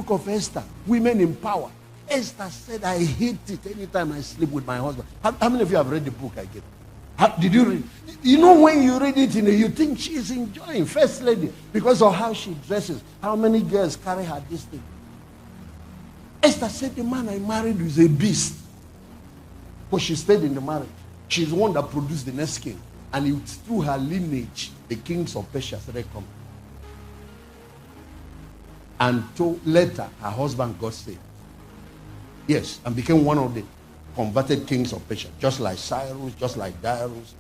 book of Esther, women in power. Esther said, I hate it anytime I sleep with my husband. How many of you have read the book I gave? Did you read? You know, when you read it, you think she's enjoying, first lady, because of how she dresses. How many girls carry her this thing? Esther said, the man I married is a beast. But she stayed in the marriage. She's the one that produced the next king. And it's through her lineage, the kings of Persia started coming. And later, her husband got saved. Yes, and became one of the converted kings of Persia, just like Cyrus, just like Darius.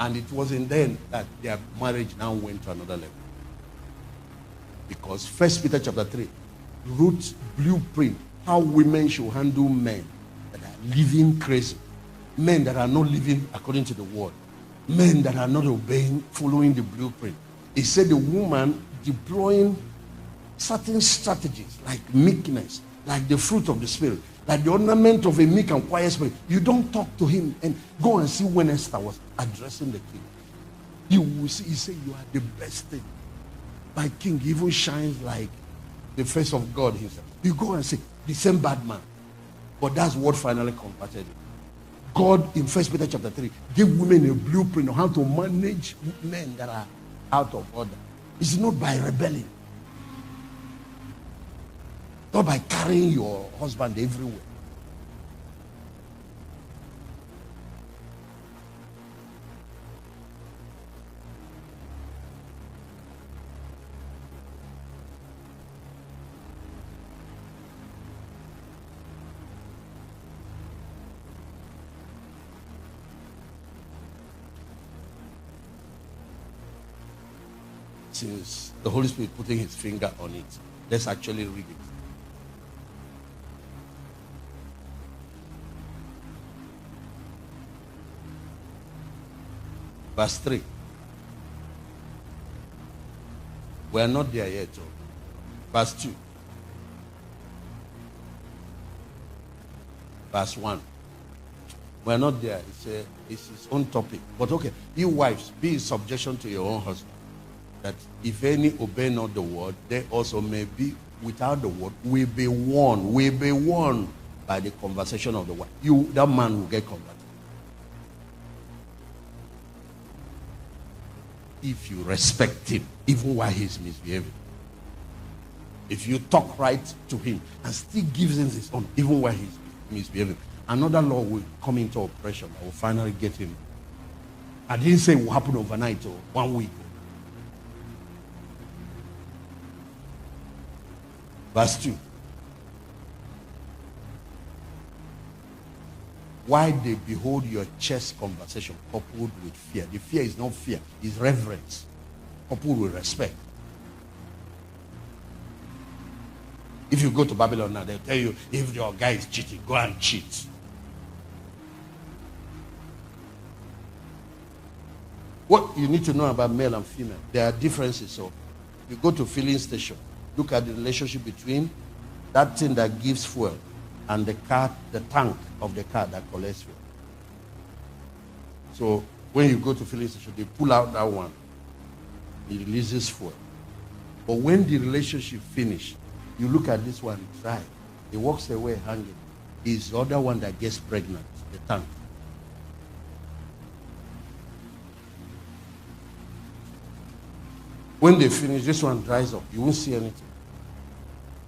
And it wasn't then that their marriage now went to another level. Because 1 Peter chapter 3 wrote blueprint how women should handle men that are living crazy, men that are not living according to the word, men that are not obeying, following the blueprint. He said the woman deploying certain strategies like meekness, like the fruit of the spirit, like the ornament of a meek and quiet spirit. You don't talk to him. And go and see when Esther was addressing the king. You will see, he said, you are the best thing. My king even shines like the face of God himself. You go and say, the same bad man. But that's what finally converted him. God in 1 Peter chapter 3 gave women a blueprint on how to manage men that are out of order. It's not by rebelling. Not by carrying your husband everywhere. Since the Holy Spirit putting his finger on it, let's actually read it. Verse 3. We are not there yet. Verse 2. Verse 1. We are not there. It's his own topic. But okay, you wives, be in subjection to your own husband, that if any obey not the word, they also may be without the word, will be warned by the conversation of the wife. That man will get converted. If you respect him, even while he's misbehaving. If you talk right to him and still gives him his own, even while he's misbehaving, another law will come into operation that will finally get him. I didn't say it will happen overnight or 1 week. Verse 2. Why they behold your chest conversation coupled with fear. The fear is not fear, it's reverence coupled with respect. If you go to Babylon now, they'll tell you, if your guy is cheating, go and cheat. What you need to know about male and female, there are differences. So you go to filling station, look at the relationship between that thing that gives fuel and the tank of the car that collects fuel. So when you go to filling station, they pull out that one. It releases fuel. But when the relationship finishes, you look at this one dry. He walks away hanging. It's the other one that gets pregnant, the tank. When they finish, this one dries up. You won't see anything.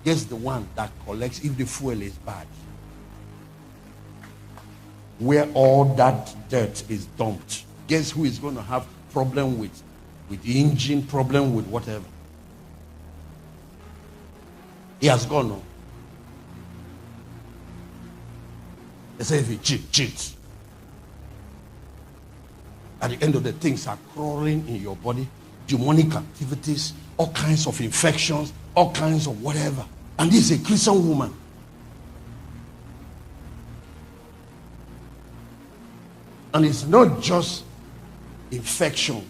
Guess the one that collects if the fuel is bad. Where all that dirt is dumped. Guess who is going to have problem with the engine, problem with whatever. He has gone on. They say if he cheats. At the end of the things are crawling in your body. Demonic activities, all kinds of infections, all kinds of whatever. And this is a Christian woman. And it's not just infection,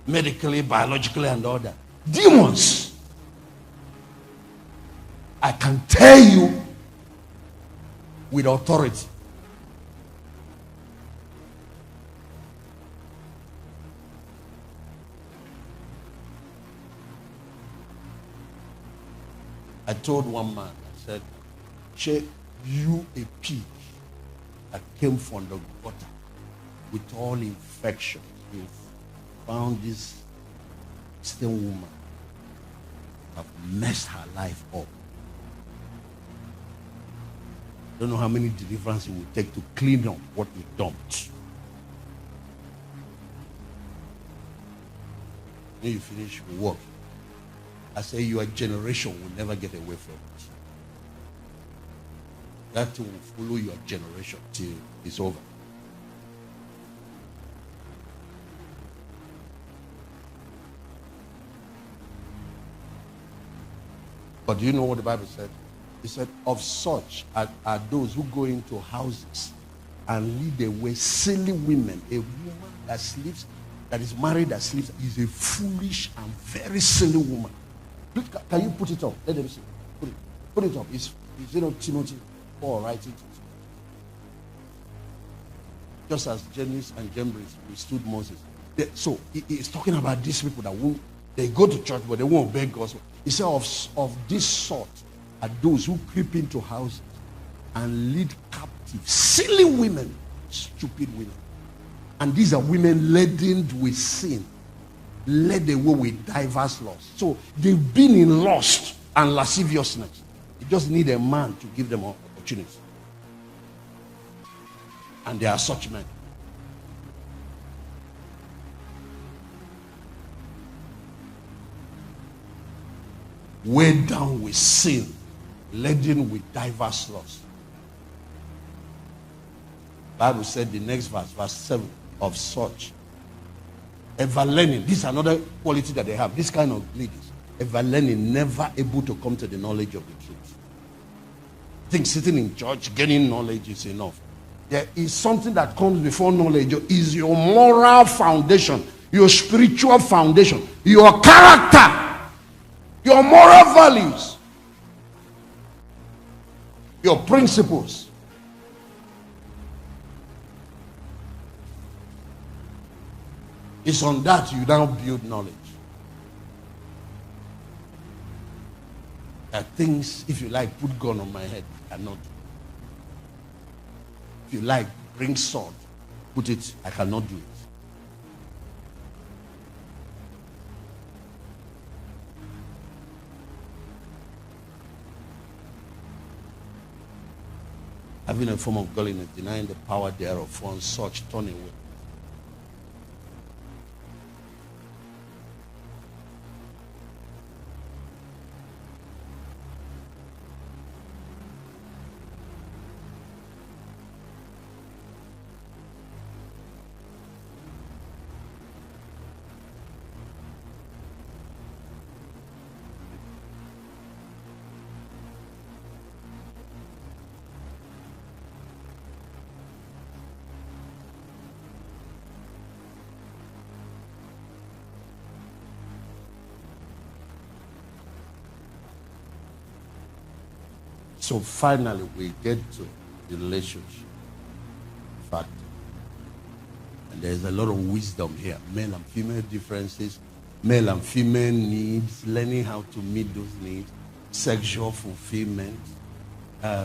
medically, biologically, and all that. Demons. I can tell you with authority. I told one man, I said, "Che, you a pig that came from the gutter with all infections. You found this Christian woman have messed her life up. Don't know how many deliverances it will take to clean up what you dumped. When you finish work, I say your generation will never get away from it. That will follow your generation till it's over." But do you know what the Bible said? It said, "Of such are those who go into houses and lead away silly women." A woman that sleeps, that is married, that sleeps, is a foolish and very silly woman. Look, can you put it up? Let them see. Put it up. It's Timothy Paul writing it. Just as Janus and Jambres withstood Moses. So he's talking about these people that won't, they go to church, but they won't obey gospel. He said, of this sort are those who creep into houses and lead captive silly women, stupid women. And these are women laden with sin, led away with diverse lusts. So they've been in lust and lasciviousness. You just need a man to give them opportunity. And there are such men. Weighed down with sin, laden with diverse lusts. Bible said the next verse 7, of such, ever learning. This is another quality that they have. This kind of ladies, ever learning, never able to come to the knowledge of the truth. I think sitting in church, getting knowledge is enough. There is something that comes before knowledge, is your moral foundation, your spiritual foundation, your character, your moral values, your principles. It's on that you now build knowledge. There are things, if you like, put gun on my head, I cannot do. If you like, bring sword, put it, I cannot do it. Having a form of godliness, denying the power thereof, from such turn away. So finally, we get to the relationship factor. And there's a lot of wisdom here. Male and female differences, male and female needs, learning how to meet those needs, sexual fulfillment,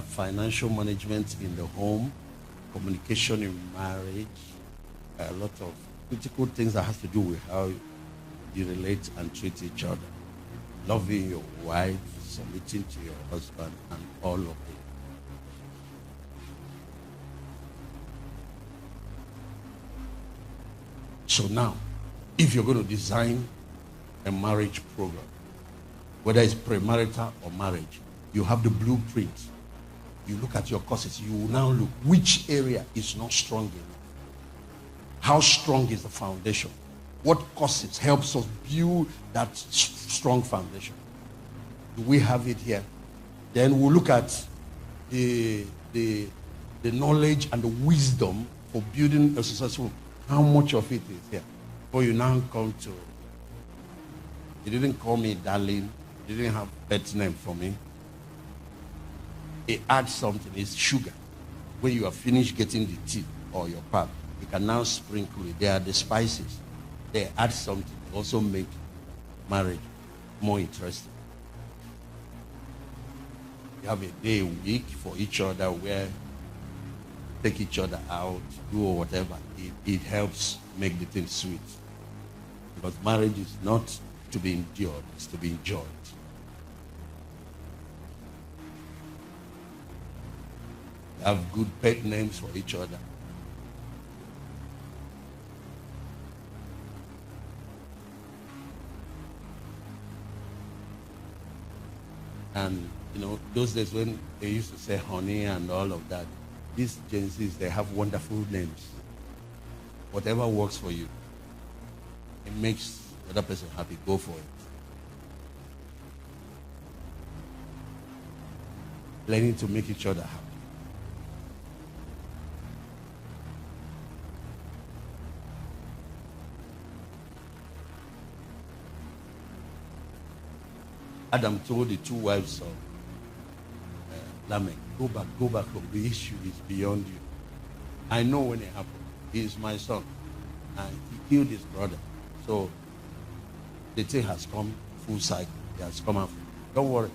financial management in the home, communication in marriage, a lot of critical things that has to do with how you relate and treat each other. Loving your wife, submitting to your husband, and all of it. So now, if you're going to design a marriage program, whether it's premarital or marriage, you have the blueprint. You look at your courses. You will now look which area is not strong enough. How strong is the foundation? What courses helps us build that strong foundation? Do we have it here? Then we'll look at the knowledge and the wisdom for building a successful. How much of it is here? Before you now come to, you didn't call me darling, you didn't have pet name for me. It adds something, it's sugar. When you are finished getting the tea or your pap, you can now sprinkle it. They are the spices. They add something, they also make marriage more interesting. You have a day a week for each other where take each other out, do whatever. It helps make the thing sweet. Because marriage is not to be endured, it's to be enjoyed. Have good pet names for each other. And, those days when they used to say honey and all of that, these Gen Zs, they have wonderful names. Whatever works for you, it makes the other person happy, go for it. Learning to make each other happy. Adam told the two wives of Lamech, go back home. The issue is beyond you. I know when it happened. He is my son. And he killed his brother. So the thing has come full cycle. It has come out. Don't worry.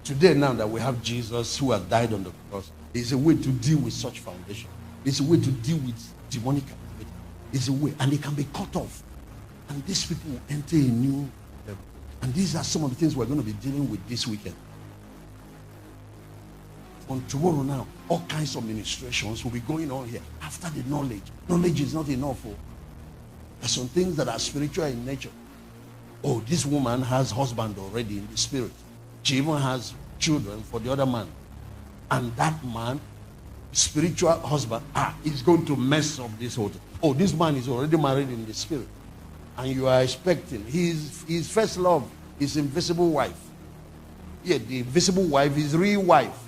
Today, now that we have Jesus who has died on the cross, there's a way to deal with such foundation. There's a way to deal with demonic activity. There's a way, and it can be cut off. And these people will enter a new level. And these are some of the things we're going to be dealing with this weekend. On tomorrow now, all kinds of ministrations will be going on here. After the knowledge. Knowledge is not enough. There's some things that are spiritual in nature. Oh, this woman has husband already in the spirit. She even has children for the other man. And that man, spiritual husband, is going to mess up this whole thing. Oh, this man is already married in the spirit. And you are expecting his first love, his invisible wife. Yeah, the invisible wife is real wife.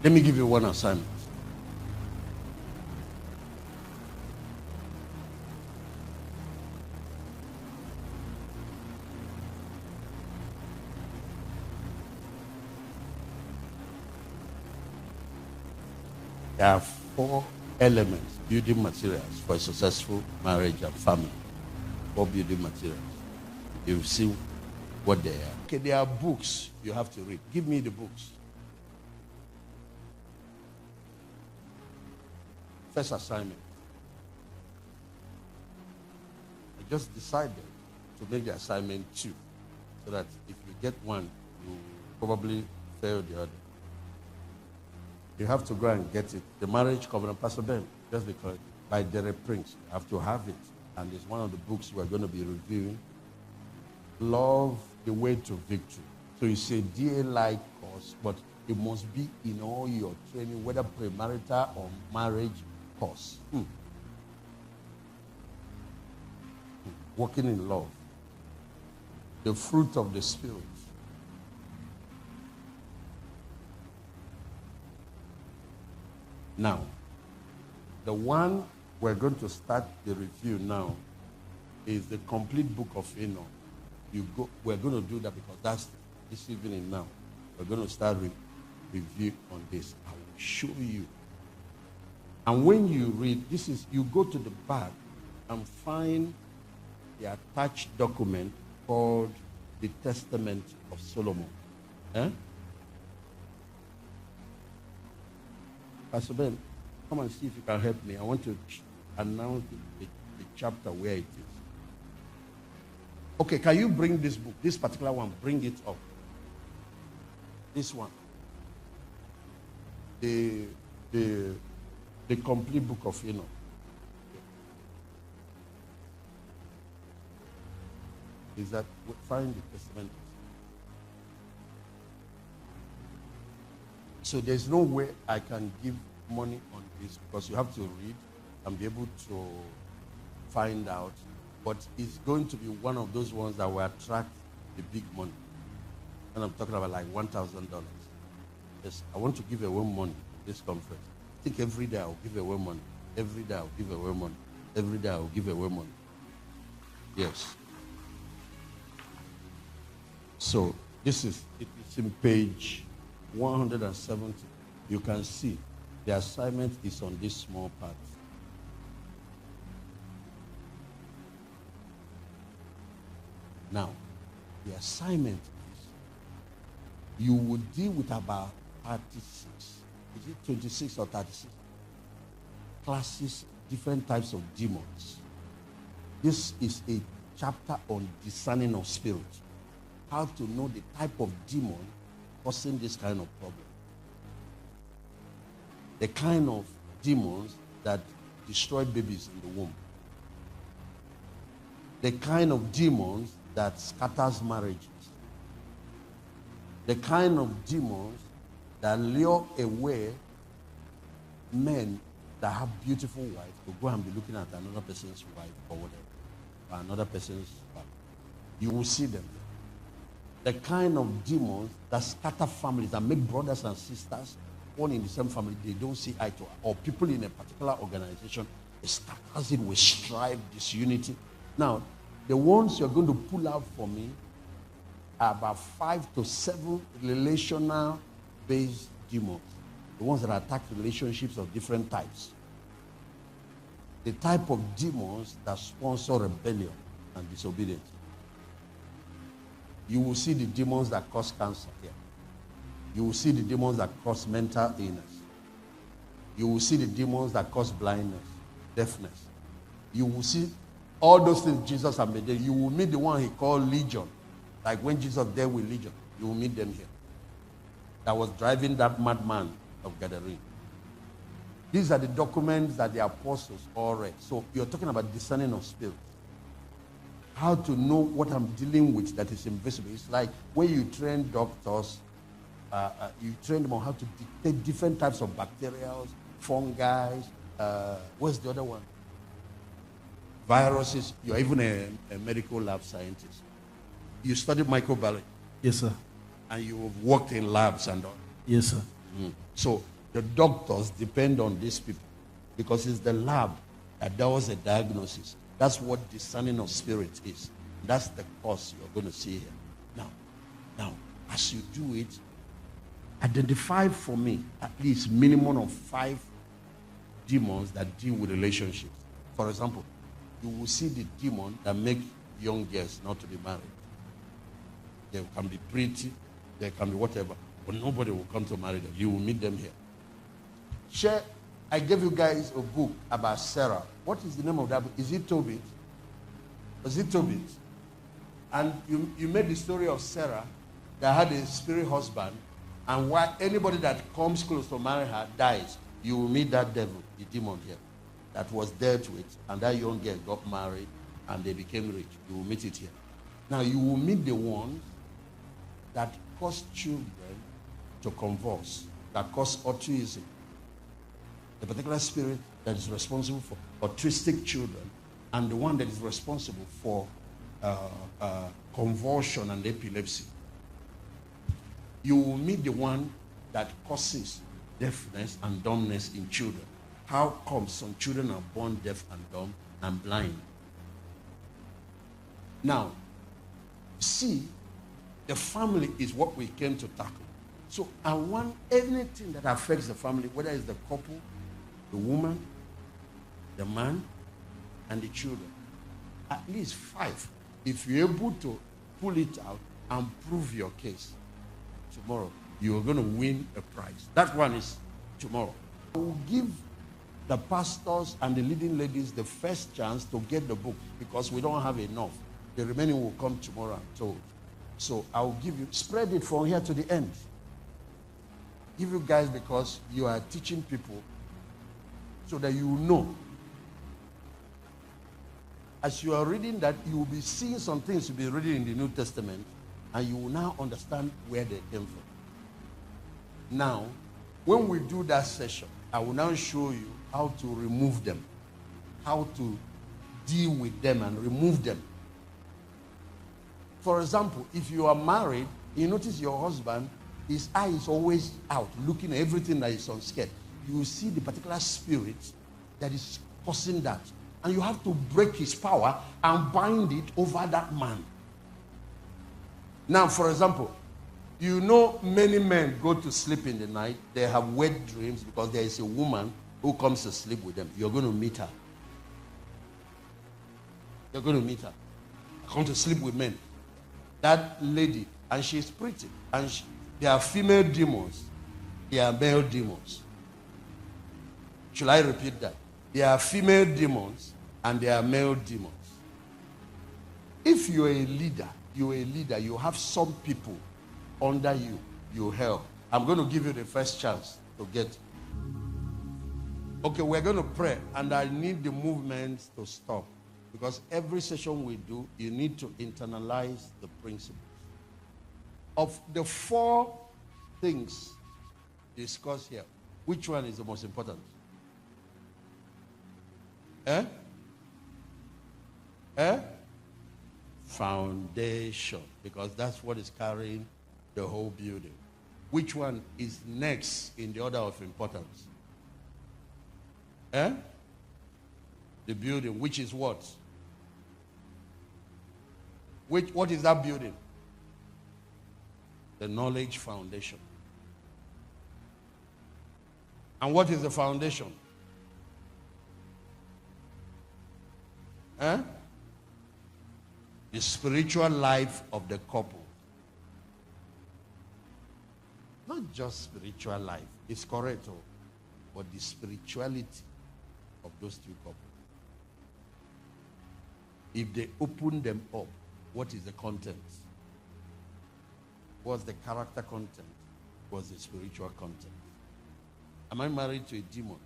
Let me give you one assignment. There are 4 elements, building materials for a successful marriage and family. 4 building materials. You see what they are. Okay, there are books you have to read. Give me the books. First assignment. I just decided to make the assignment 2, so that if you get one, you probably fail the other. You have to go and get it. The Marriage Covenant, Pastor Ben, just because, by Derek Prince. You have to have it. And it's one of the books we're going to be reviewing. Love, the Way to Victory. So it's a DA-like course, but it must be in all your training, whether premarital or marriage course. Walking in love. The fruit of the Spirit. Now, the one we're going to start the review now is the complete book of Enoch. We're going to do that because that's this evening now. We're going to start review on this. I will show you. And when you read, you go to the back and find the attached document called the Testament of Solomon. Pastor Ben, come and see if you can help me. I want to announce the chapter where it is. Okay, can you bring this book, this particular one, bring it up. This one. The complete book of Enoch. Is that, find the Testament. So there's no way I can give money on this because you have to read and be able to find out. But it's going to be one of those ones that will attract the big money. And I'm talking about like $1,000. Yes, I want to give away money this conference. I think every day I'll give away money. Every day I'll give away money. Every day I'll give away money. Yes. So it's in page 170. You can see the assignment is on this small part. Now, the assignment is you will deal with about 36. Is it 26 or 36? Classes, different types of demons. This is a chapter on discerning of spirit. How to know the type of demon causing this kind of problem. The kind of demons that destroy babies in the womb. The kind of demons that scatters marriages. The kind of demons that lure away men that have beautiful wives to go and be looking at another person's wife or whatever, or another person's wife. You will see them. The kind of demons that scatter families, that make brothers and sisters born in the same family, they don't see eye to eye, or people in a particular organization, it scatters it with strife, disunity. Now, the ones you're going to pull out for me are about 5 to 7 relational-based demons. The ones that attack relationships of different types. The type of demons that sponsor rebellion and disobedience. You will see the demons that cause cancer here. You will see the demons that cause mental illness. You will see the demons that cause blindness, deafness. You will see all those things Jesus had made there. You will meet the one he called Legion. Like when Jesus dealt with Legion, you will meet them here. That was driving that madman of Gadarene. These are the documents that the apostles all read. So you're talking about discerning of spirit. How to know what I'm dealing with that is invisible. It's like when you train doctors, you train them on how to detect different types of bacteria, fungi. What's the other one? Viruses. You're even a medical lab scientist. You studied microbiology. Yes, sir. And you've worked in labs and all. Yes, sir. So the doctors depend on these people because it's the lab that does a diagnosis. That's what discerning of spirit is. That's the course you're going to see here. Now, as you do it, identify for me at least minimum of 5 demons that deal with relationships. For example, you will see the demon that make young girls not to be married. They can be pretty, they can be whatever, but nobody will come to marry them. You will meet them here. Share. I gave you guys a book about Sarah. What is the name of that book? Is it Tobit? Was it Tobit? And you made the story of Sarah that had a spirit husband, and why anybody that comes close to marry her dies. You will meet that devil, the demon here, that was dealt with, and that young girl got married, and they became rich. You will meet it here. Now, you will meet the ones that cause children to convulse, that cause autism. The particular spirit that is responsible for autistic children, and the one that is responsible for convulsion and epilepsy. You will meet the one that causes deafness and dumbness in children. How come some children are born deaf and dumb and blind? Now, see, the family is what we came to tackle. So I want anything that affects the family, whether it's the couple, the woman, the man, and the children. At least 5. If you're able to pull it out and prove your case, tomorrow you're going to win a prize. That one is tomorrow. I will give the pastors and the leading ladies the first chance to get the book because we don't have enough. The remaining will come tomorrow, I'm told. So I will give you, spread it from here to the end. Give you guys because you are teaching people so that you know. As you are reading that, you will be seeing some things you'll be reading in the New Testament, and you will now understand where they came from. Now, when we do that session, I will now show you how to remove them, how to deal with them and remove them. For example, if you are married, you notice your husband, his eye is always out, looking at everything that is unscared. You will see the particular spirit that is causing that. And you have to break his power and bind it over that man. Now, for example, you know many men go to sleep in the night. They have wet dreams because there is a woman who comes to sleep with them. You're going to meet her. You're going to meet her. I come to sleep with men. That lady, and she's pretty, and there are female demons, there are male demons. Should I repeat that? There are female demons and there are male demons. If you're a leader, you have some people under you, you help. I'm going to give you the first chance to get. Okay, we're going to pray, and I need the movement to stop. Because every session we do, you need to internalize the principles. Of the 4 things discussed here, which one is the most important? Foundation. Because that's what is carrying the whole building. Which one is next in the order of importance? The building, which is what? What is that building? The knowledge foundation. And what is the foundation? The spiritual life of the couple. Not just spiritual life, it's correct, but the spirituality of those 2 couples. If they open them up, what is the content? What's the character content? What's the spiritual content? Am I married to a demon?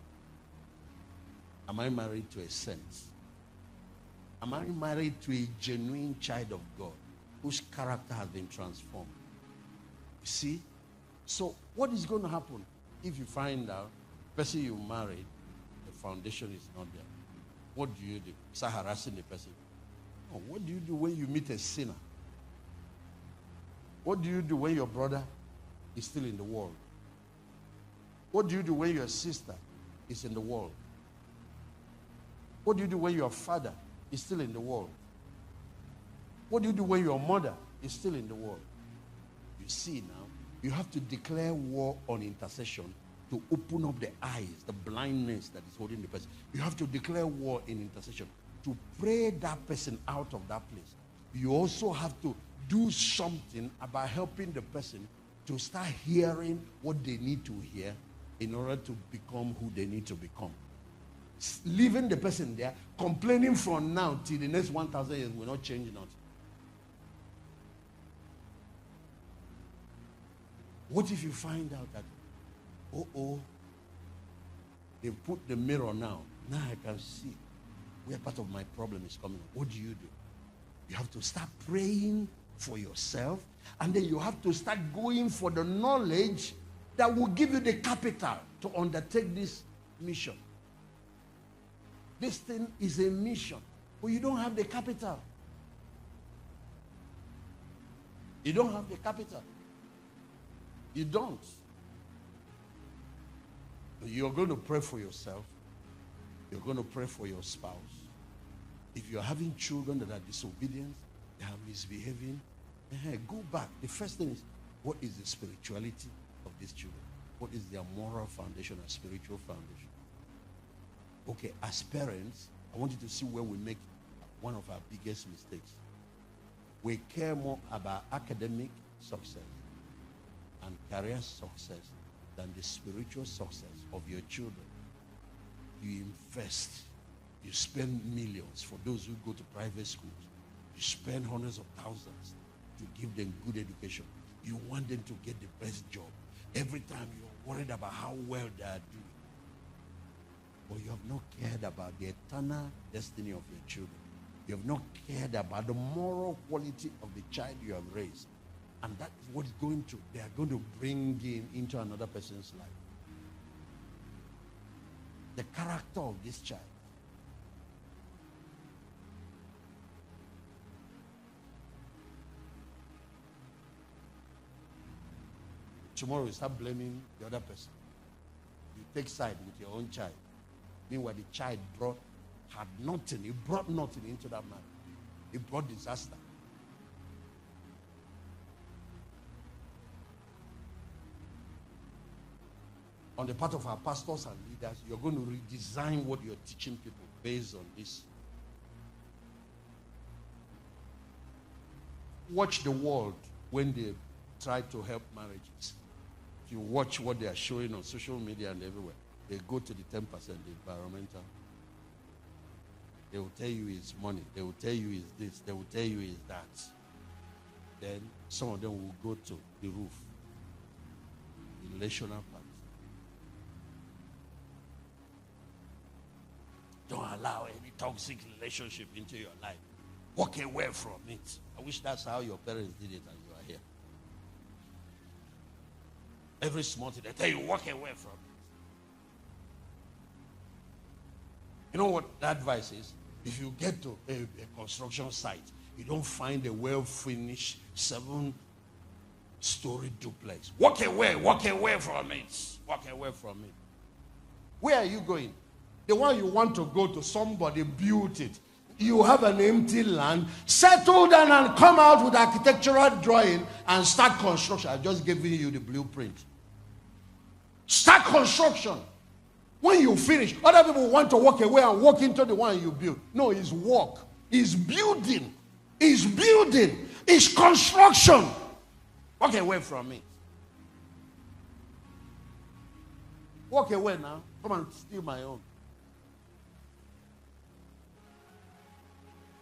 Am I married to a saint? Am I married to a genuine child of God whose character has been transformed? You see? So what is going to happen if you find out the person you married, the foundation is not there? What do? Start harassing the person. Oh, what do you do when you meet a sinner? What do you do when your brother is still in the world? What do you do when your sister is in the world? What do you do when your father is still in the world? What do you do when your mother is still in the world? You see now, you have to declare war on intercession to open up the eyes, the blindness that is holding the person. You have to declare war in intercession to pray that person out of that place. You also have to do something about helping the person to start hearing what they need to hear in order to become who they need to become. Leaving the person there, complaining from now till the next 1,000 years will not change nothing. What if you find out that, they put the mirror now. Now I can see where part of my problem is coming. What do? You have to start praying for yourself, and then you have to start going for the knowledge that will give you the capital to undertake this mission. This thing is a mission, but you don't have the capital. You don't have the capital. You don't. You're going to pray for yourself. You're going to pray for your spouse. If you're having children that are disobedient, they are misbehaving, go back. The first thing is, what is the spirituality of these children? What is their moral foundation and spiritual foundation? Okay, as parents, I want you to see where we make one of our biggest mistakes. We care more about academic success and career success than the spiritual success of your children. You invest. You spend millions for those who go to private schools. You spend hundreds of thousands to give them good education. You want them to get the best job. Every time you're worried about how well they are doing. But you have not cared about the eternal destiny of your children. You have not cared about the moral quality of the child you have raised. And that is what they are going to bring into another person's life. The character of this child. Tomorrow you start blaming the other person. You take side with your own child. Meanwhile, the child had nothing. He brought nothing into that man. He brought disaster. On the part of our pastors and leaders, you're going to redesign what you're teaching people based on this. Watch the world when they try to help marriages. If you watch what they are showing on social media and everywhere, they go to the 10%, the environmental. They will tell you it's money. They will tell you it's this. They will tell you it's that. Then some of them will go to the roof. The relational part. Don't allow any toxic relationship into your life. Walk away from it. I wish that's how your parents did it and you are here. Every small thing, they tell you, walk away from it. You know what the advice is? If you get to a construction site, you don't find a well-finished 7-story duplex. Walk away from it. Walk away from it. Where are you going? The one you want to go to, somebody built it. You have an empty land. Settle down and come out with architectural drawing and start construction. I've just given you the blueprint. Start construction. When you finish, other people want to walk away and walk into the one you built. No, it's work. It's building. It's building. It's construction. Walk away from it. Walk away now. Come and steal my own.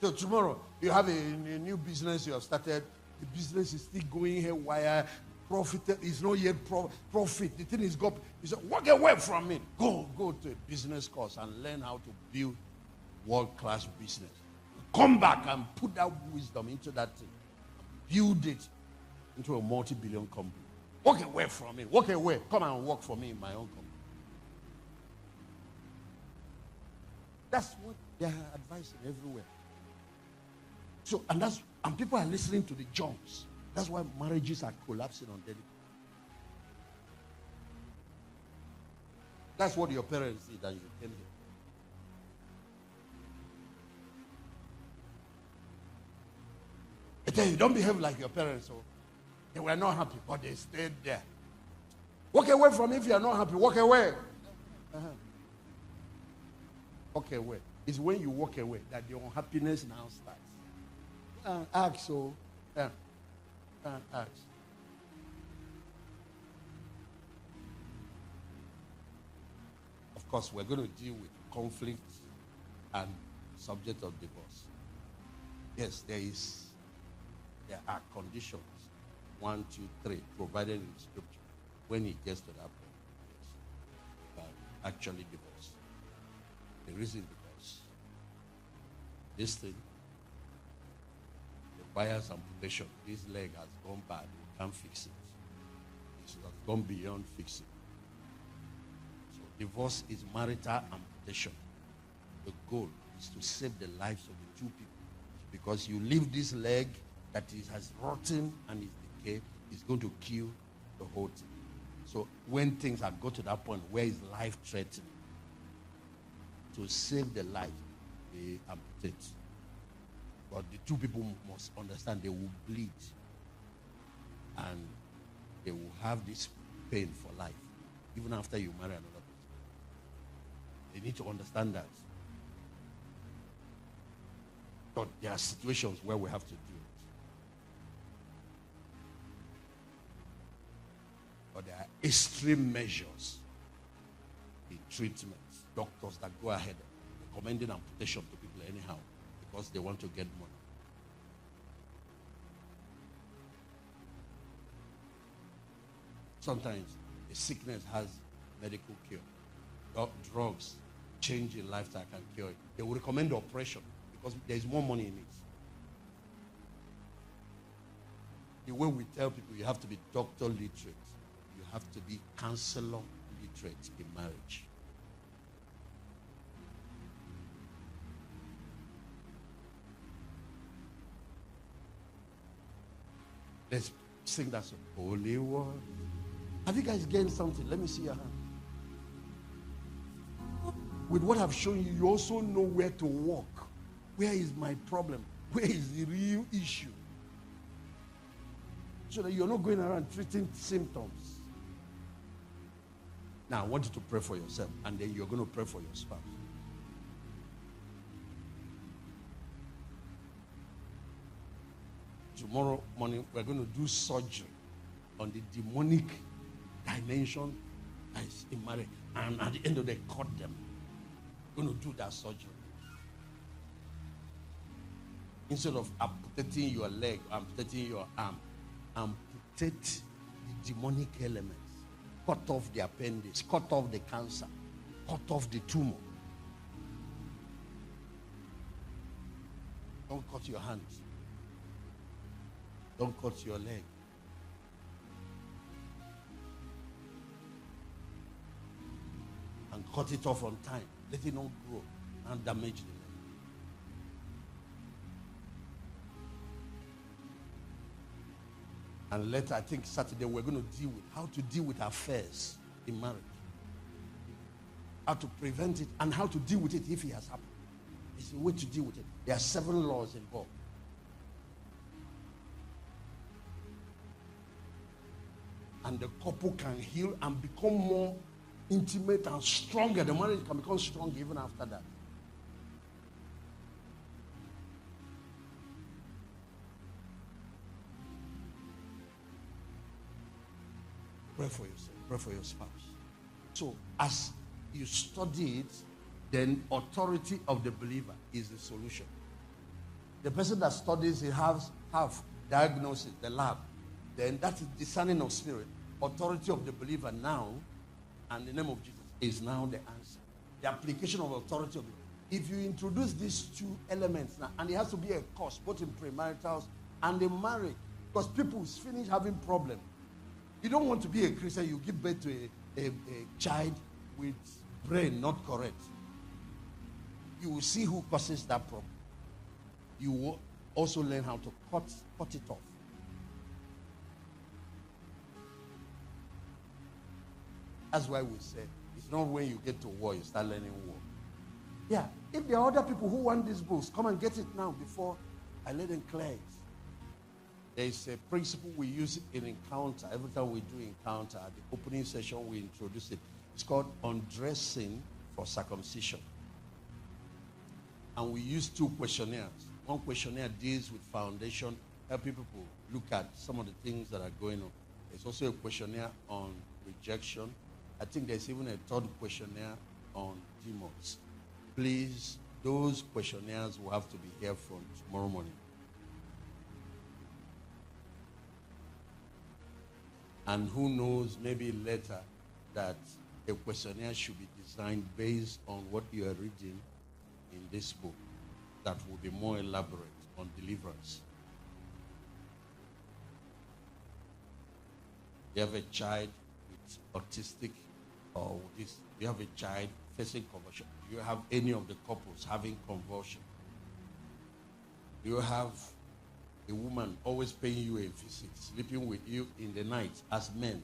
So tomorrow, you have a new business you have started. The business is still going haywire. Profit is not yet profit. The thing is go. You say, walk away from it. Go to a business course and learn how to build world-class business. Come back and put that wisdom into that thing. Build it into a multi-billion company. Walk away from it. Walk away. Come and work for me in my own company. That's what they are advising everywhere. So, and people are listening to the junks. That's why marriages are collapsing on daily. That's what your parents did and you came here. I tell you, don't behave like your parents. So they were not happy, but they stayed there. Walk away from it if you are not happy. Walk away. Walk away. It's when you walk away that the unhappiness now starts. Ask. Of course, we're going to deal with conflict and subject of divorce. Yes, there are conditions, 1, 2, 3, provided in Scripture. When it gets to that point, yes, actually divorce. The reason because this thing requires amputation. This leg has gone bad. We can't fix it. It has gone beyond fixing. So divorce is marital amputation. The goal is to save the lives of the two people. Because you leave this leg that has rotten and is decayed, it's going to kill the whole thing. So when things have got to that point where it's life-threatening, to save the life, they amputate. But the two people must understand they will bleed. And they will have this pain for life, even after you marry another person. They need to understand that. But there are situations where we have to do it. But there are extreme measures in treatments. Doctors that go ahead recommending amputation to people anyhow because they want to get money. Sometimes a sickness has medical cure. Drugs, change in lifestyle can cure it. They will recommend operation because there is more money in it. The way we tell people you have to be doctor literate, you have to be counselor literate in marriage. Let's sing that song. Holy One. Have you guys gained something? Let me see your hand. With what I've shown you, you also know where to walk. Where is my problem? Where is the real issue? So that you're not going around treating symptoms. Now, I want you to pray for yourself, and then you're going to pray for your spouse. tomorrow morning we're going to do surgery on the demonic dimension that is in marriage. And at the end of the day, cut them. We're going to do that surgery. Instead of amputating your leg, amputating your arm, amputate the demonic elements. Cut off the appendix, cut off the cancer, cut off the tumor. Don't cut your hands. Don't cut your leg. And cut it off on time. Let it not grow and damage the leg. And later, I think Saturday, we're going to deal with how to deal with affairs in marriage. How to prevent it and how to deal with it if it has happened. It's a way to deal with it. There are 7 laws involved. And the couple can heal and become more intimate and stronger. The marriage can become strong even after that. Pray for yourself. Pray for your spouse. So as you study it, then authority of the believer is the solution. The person that studies it have diagnosis, the lab. Then that is discerning of spirit. Authority of the believer now, and the name of Jesus is now the answer. The application of authority of the, if you introduce these 2 elements now, and it has to be a course, both in premaritals and in marriage, because people finish having problems. You don't want to be a Christian, you give birth to a child with brain not correct. You will see who causes that problem. You will also learn how to cut it off. That's why we say it's not when you get to war you start learning war. Yeah, if there are other people who want these books, come and get it now before I let them clear it. There is a principle we use in encounter. Every time we do encounter, at the opening session we introduce it. It's called undressing for circumcision. And we use 2 questionnaires. One questionnaire deals with foundation, helping people look at some of the things that are going on. There's also a questionnaire on rejection. I think there's even a 3rd questionnaire on demons. Please, those questionnaires will have to be here from tomorrow morning. And who knows, maybe later, that a questionnaire should be designed based on what you are reading in this book that will be more elaborate on deliverance. You have a child with autistic, or this, you have a child facing conversion. You have any of the couples having conversion. You have a woman always paying you a visit, sleeping with you in the night as men.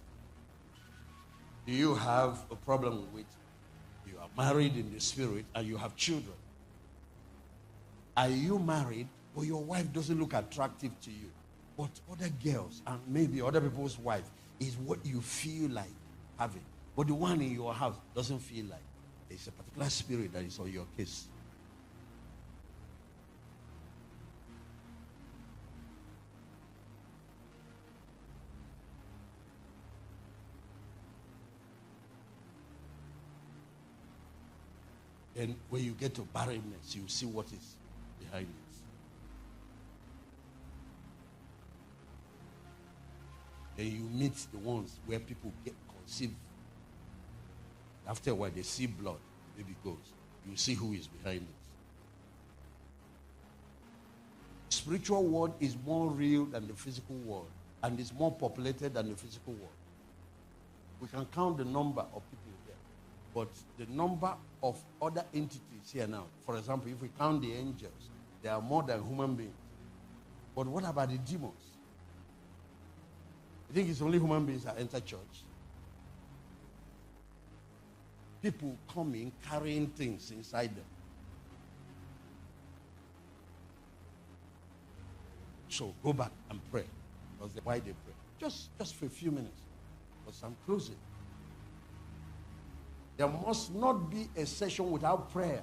Do you have a problem with you are married in the spirit and you have children? Are you married but your wife doesn't look attractive to you? But other girls and maybe other people's wife is what you feel like having. But the one in your house doesn't feel like. There's a particular spirit that is on your case. And when you get to barrenness, you see what is behind it. Then you meet the ones where people get conceived. After a while, they see blood, the baby goes. You see who is behind it. Spiritual world is more real than the physical world, and is more populated than the physical world. We can count the number of people here, but the number of other entities here now, for example, if we count the angels, there are more than human beings. But what about the demons? You think it's only human beings that enter church? People coming, carrying things inside them. So go back and pray. Because why they pray? Just for a few minutes. Because I'm closing. There must not be a session without prayer.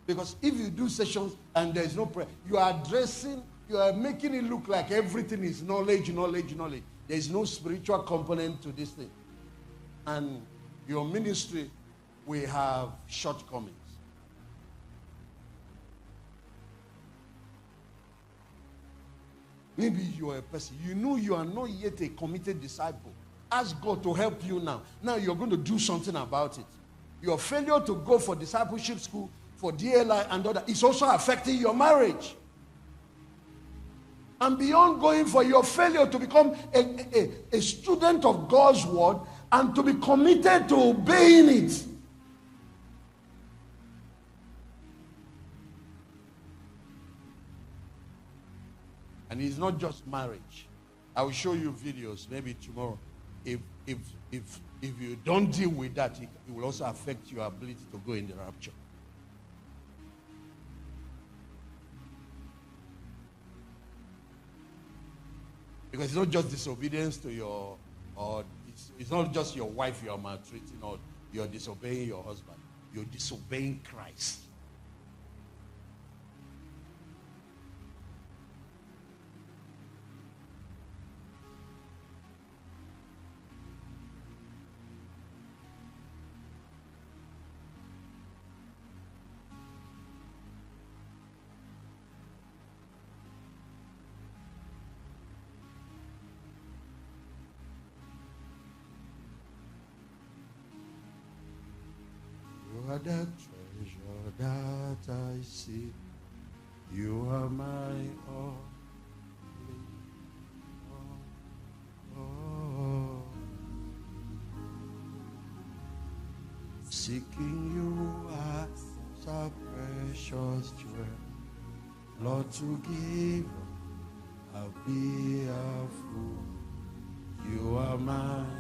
Because if you do sessions and there is no prayer, you are addressing You are making it look like everything is knowledge, knowledge, knowledge. There is no spiritual component to this thing. And your ministry will have shortcomings. Maybe you are a person, you know you are not yet a committed disciple. Ask God to help you now. Now you're going to do something about it. Your failure to go for discipleship school, for DLI and other, is also affecting your marriage. And beyond going for your failure to become a student of God's word and to be committed to obeying it. And it's not just marriage. I will show you videos maybe tomorrow. If you don't deal with that, it will also affect your ability to go in the rapture. Because it's not just disobedience to your, or it's not just your wife you are maltreating or you're disobeying your husband. You're disobeying Christ. You are the treasure that I see. You are my all. Seeking you as a precious jewel. Lord, to give, I'll be a fool. You are mine.